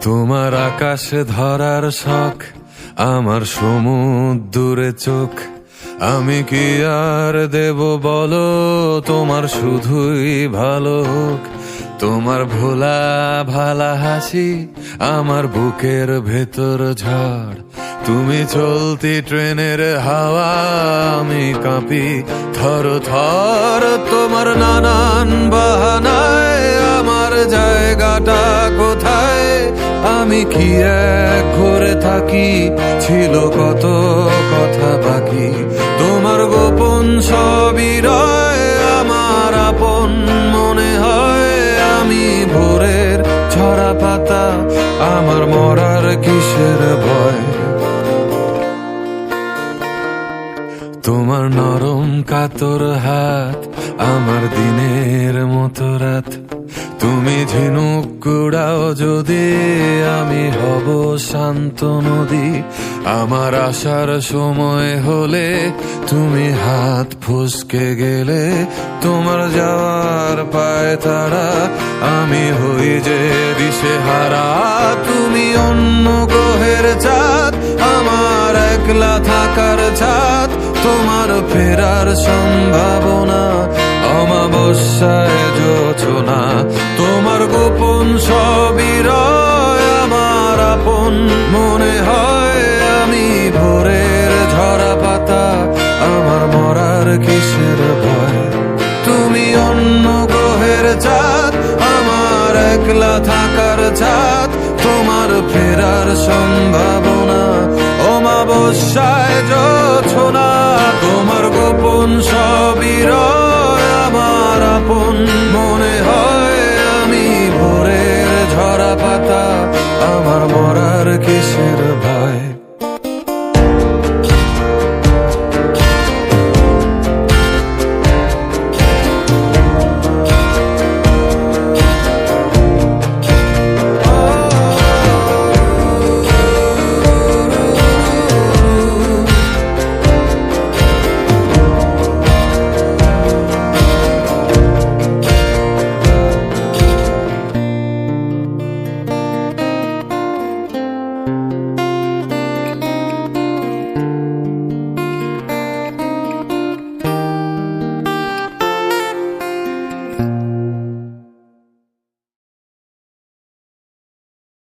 তোমার আকাশে ধরার শখ, আমার সমুদ্রে চোখ। আমি কি আর দেব বলো, তোমার শুধুই ভালো হোক। তোমার ভোলা ভালা হাসি আমার বুকের ভেতর ঝড়। তুমি চলতি ট্রেনের হাওয়া, আমি কাঁপি থর থর। তোমার নানান বাহানায় আমার জায়গাটা কোথায়? আমি কি এক ঘরে থাকি, ছিল কত কথা বাকি। তোমার গোপন সবই রয় আমার আপন মনে হয়। আমি ভোরের ঝরা পাতা, আমার মরার কিসের ভয়? তোমার নরম কাতর হাত আমার দিনের মতো রাত। তুমি ঝিনুক কুড়াও যদি, আমি হব শান্ত নদী। আমার আসার সময় হলে তুমি হাত ফসকে গেলে। তোমার যাওয়ার পায় তারা, আমি হই যে দিশেহারা। তুমি অন্য গ্রহের চাঁদ, আমার একলা থাকার ছাদ। তোমার ফেরার সম্ভাবনা অমাবস্যায় জোছনা। তোমার গোপন সবই রয় আমার আপন মনে হয়। আমি ভোরের ঝরা পাতা, আমার মরার কিসের ভয়? তুমি অন্য গ্রহের চাঁদ, আমার একলা থাকার ছাদ। তোমার ফেরার সম্ভাবনা অমাবস্যায় জোছনা। তোমার গোপন সবই রয় আমার আপন মনে হয়। আমি ভোরের ঝরা পাতা, আমার মরার কিসের ভয়?